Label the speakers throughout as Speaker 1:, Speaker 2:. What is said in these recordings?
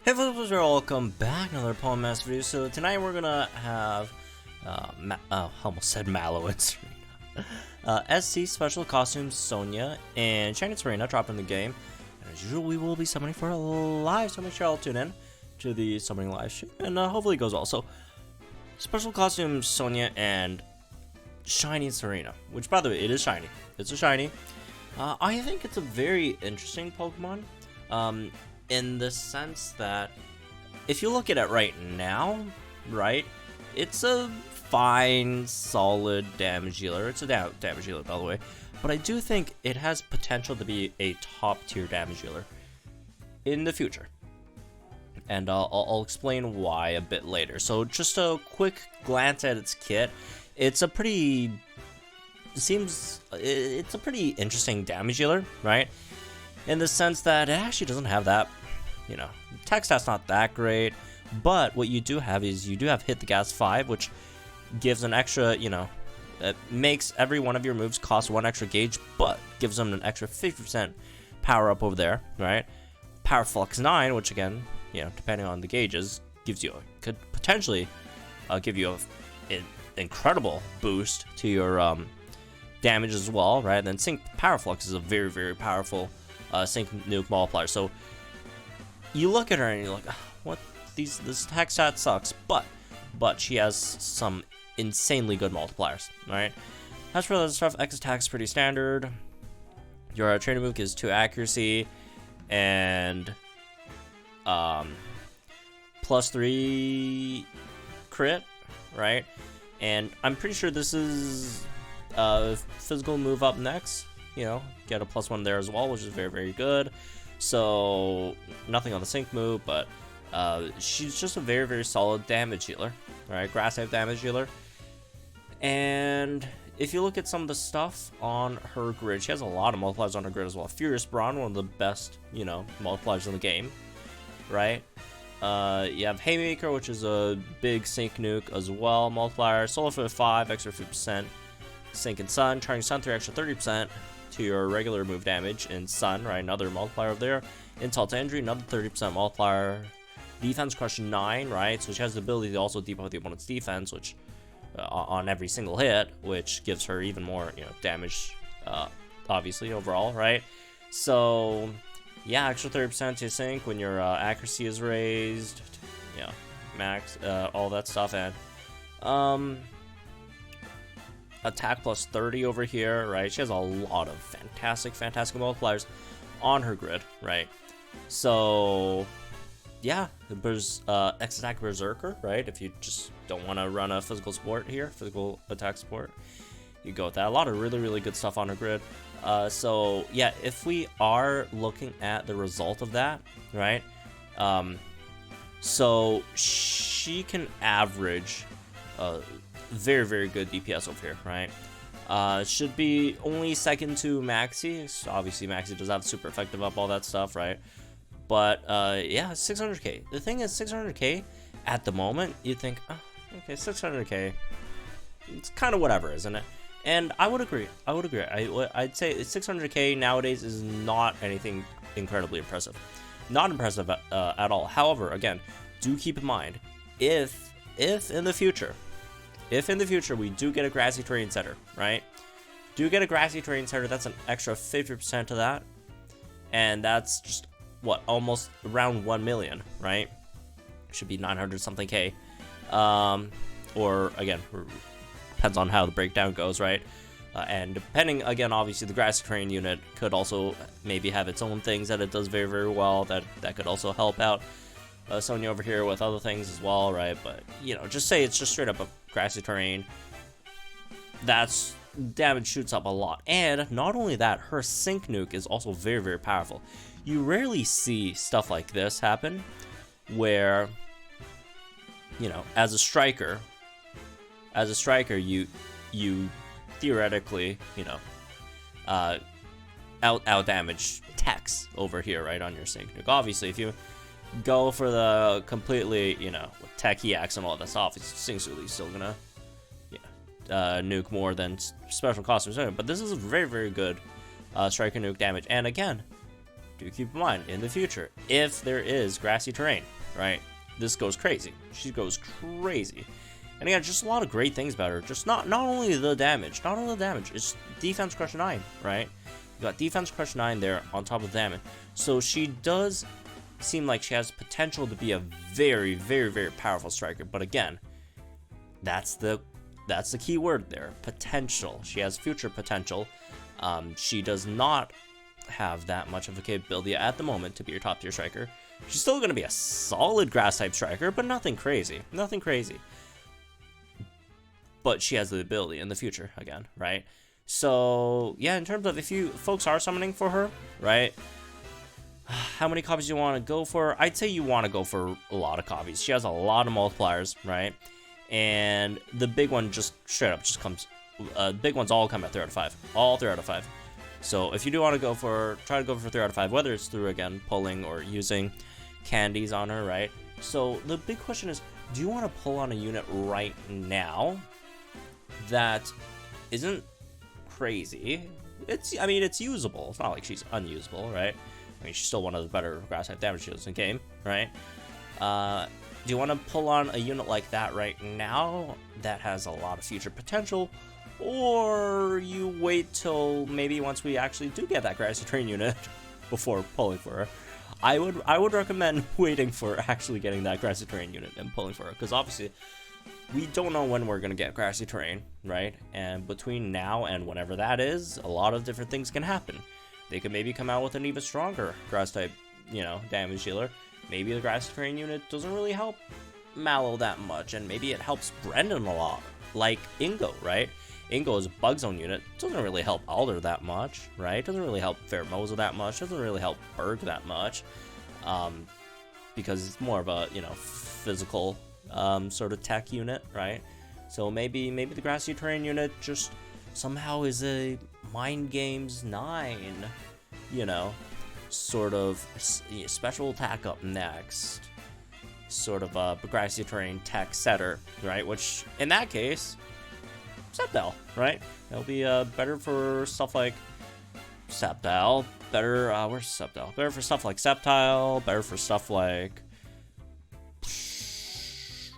Speaker 1: Hey folks, welcome back to another Pawn Master video. So tonight we're gonna have, almost said Mallow and Tsareena. SC Special Costumes Sonia and Shiny Tsareena drop in the game. And as usual, we will be summoning for a live, so make sure I'll tune in to the summoning live stream. And hopefully it goes well. So, Special Costumes Sonia and Shiny Tsareena. Which, by the way, it is shiny. It's a shiny. I think it's a very interesting Pokemon. In the sense that if you look at it right now, right, it's a fine, solid damage dealer. It's a damage dealer, by the way, but I do think it has potential to be a top tier damage dealer in the future, and I'll explain why a bit later. So just a quick glance at its kit. It's a pretty interesting damage dealer, right? In the sense that it actually doesn't have that, tech stat's not that great, but what you do have is you do have Hit the Gas 5, which gives an extra, it makes every one of your moves cost 1 extra gauge, but gives them an extra 50% power up over there, right? Power Flux 9, which again, depending on the gauges, could potentially give you an incredible boost to your damage as well, right? And then Sync Power Flux is a very, very powerful Sync Nuke multiplier. So you look at her and you're like, what? This attack stat sucks, but she has some insanely good multipliers, right? As for the stuff, X attack's pretty standard. Your trainer move is 2 accuracy and +3 crit, right? And I'm pretty sure this is physical move up next. Get a +1 there as well, which is very, very good. So nothing on the sync move, but she's just a very, very solid damage healer, right? Grass type damage healer. And if you look at some of the stuff on her grid, she has a lot of multipliers on her grid as well. Furious Brawn, one of the best, multipliers in the game, right? You have Haymaker, which is a big sync nuke as well, multiplier. Solar Flare 5, extra 50%. Sync and Sun, Charging Sun 3, extra 30% to your regular move damage in Sun, right? Another multiplier over there. Insult to Injury, another 30% multiplier. Defense Crush 9, right? So she has the ability to also debuff the opponent's defense, which on every single hit, which gives her even more, damage, obviously overall, right? So yeah, extra 30% to sync when your accuracy is raised, max, all that stuff, and attack plus 30 over here, right? She has a lot of fantastic multipliers on her grid, right? So yeah, there's X attack Berserker, right? If you just don't want to run a physical attack support, you go with that. A lot of really, really good stuff on her grid. So yeah, if we are looking at the result of that, right? So she can average very, very good DPS over here, right? Should be only second to Maxi. So obviously Maxi does have super effective up, all that stuff, right? But yeah, 600k. The thing is, 600k at the moment, you think, oh, okay, 600k, it's kind of whatever, isn't it? And I would agree. I'd say 600k nowadays is not anything incredibly impressive. Not impressive at all. However, again, do keep in mind, if in the future we do get a Grassy Terrain Center, right? That's an extra 50% to that. And that's just, what, almost around 1 million, right? Should be 900 something K. Or, again, depends on how the breakdown goes, right? And depending, again, obviously the Grassy Terrain unit could also maybe have its own things that it does very, very well. That could also help out Sonia over here with other things as well, right? But, just say it's just straight up a Grassy Terrain. That's damage shoots up a lot. And not only that, her Sync Nuke is also very, very powerful. You rarely see stuff like this happen where, as a striker, you theoretically, out damage techs over here, right, on your Sync Nuke. Obviously, if you go for the completely, tech EX and all that stuff, Sync Nuke is still gonna, nuke more than Special Costumes. But this is a very, very good striker nuke damage. And again, do keep in mind, in the future, if there is grassy terrain, right, this goes crazy. She goes crazy. And again, just a lot of great things about her. Just not only the damage, it's defense crush 9, right? You got defense crush 9 there on top of damage. So she does seem like she has potential to be a very, very, very powerful striker. But again, that's the key word there, potential. She has future potential. She does not have that much of a capability at the moment to be your top tier striker. She's still going to be a solid grass type striker, but nothing crazy. But she has the ability in the future again, right? So yeah, in terms of if you folks are summoning for her, right? How many copies you want to go for? I'd say you want to go for a lot of copies. She has a lot of multipliers, right? And the big one just straight up just comes. Big ones all come at 3 out of 5. All 3 out of 5. So if you do want to try to go for 3 out of 5, whether it's through, again, pulling or using candies on her, right? So the big question is, do you want to pull on a unit right now that isn't crazy? I mean, it's usable. It's not like she's unusable, right? I mean, she's still one of the better grass type damage dealers in the game, right? Do you want to pull on a unit like that right now that has a lot of future potential? Or you wait till maybe once we actually do get that grassy terrain unit before pulling for her? I would recommend waiting for actually getting that grassy terrain unit and pulling for her, because obviously we don't know when we're gonna get grassy terrain, right? And between now and whenever that is, a lot of different things can happen. They could maybe come out with an even stronger grass type, damage dealer. Maybe the grassy terrain unit doesn't really help Mallow that much, and maybe it helps Brendan a lot, like Ingo, right? Ingo is a bug zone unit, doesn't really help Alder that much, right? Doesn't really help Pheromosa that much, doesn't really help Berg that much, because it's more of a, physical sort of tech unit, right? So maybe the grassy terrain unit just somehow is a Mind Games 9, sort of special attack up next, sort of a grassy terrain tech setter, right? Which, in that case, Sceptile, right? It'll be better for stuff like Sceptile. Better, where's Sceptile? Better for stuff like Sceptile. Better for stuff like,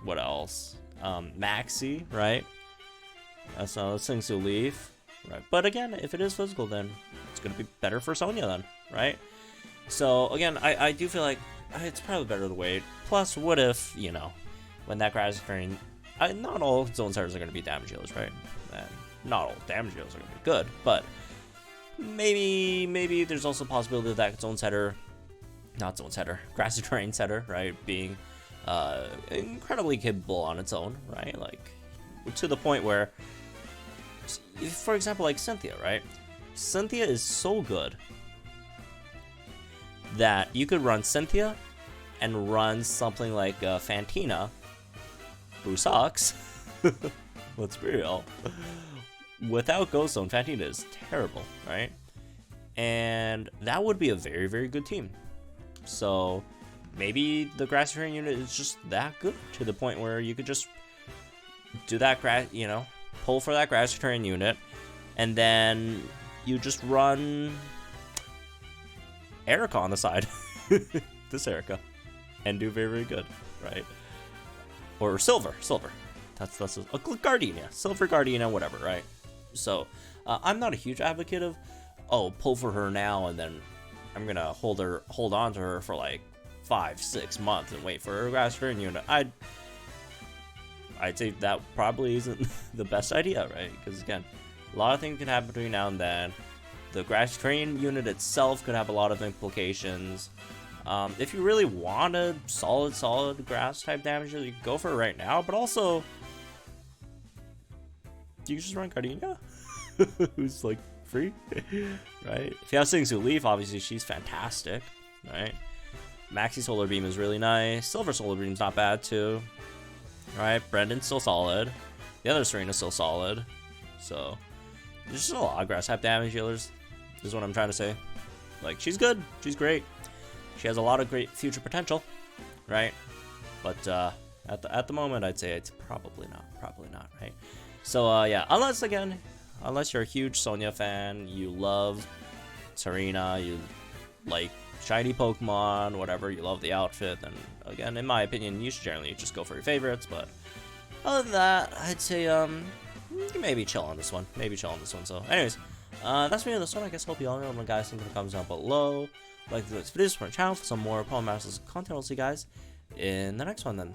Speaker 1: what else? Maxi, right? That's things to leave, right? But again, if it is physical, then it's gonna be better for Sonia then, right? So again, I do feel like it's probably better to wait. Plus, what if, when that grassy terrain, not all zone setters are going to be damage dealers, right? And not all damage dealers are going to be good, but maybe there's also a possibility that grassy terrain setter, right, being incredibly capable on its own, right? Like, to the point where, for example, like Cynthia, right? Cynthia is so good that you could run Cynthia and run something like Fantina, who sucks. Let's be real. Without Ghost Zone, Fantina is terrible, right? And that would be a very, very good team. So maybe the grassy terrain unit is just that good to the point where you could just do that pull for that grassy terrain unit, and then you just run Erica on the side, this Erica, and do very, very good, right? Or Silver. That's a Gardenia, Silver Gardenia, whatever, right? So I'm not a huge advocate of, pull for her now and then I'm gonna hold on to her for like 5-6 months and wait for her grassy terrain unit. I'd say that probably isn't the best idea, right? Because again, a lot of things can happen between now and then. The grassy terrain unit itself could have a lot of implications. If you really want a solid grass type damage, you can go for it right now. But also, you can just run Gardenia, who's like free, right? If you have Sings Who Leaf, obviously she's fantastic, right? Maxi Solar Beam is really nice. Silver Solar Beam's not bad too, right? Brendan's still solid. The other Tsarena's still solid. So there's just a lot of grass type damage dealers. Is what I'm trying to say. Like, she's good. She's great. She has a lot of great future potential, right? But at the moment, I'd say it's probably not, right? So yeah, unless you're a huge Sonia fan, you love Tsareena, you like shiny Pokemon, whatever, you love the outfit, then again, in my opinion, you should generally just go for your favorites. But other than that, I'd say you can maybe chill on this one. So anyways, that's me on this one. I guess hope you all know, guys. Think in the comments down below. Like this video, subscribe to my channel for some more Pokemon Masters content. I'll see you guys in the next one then.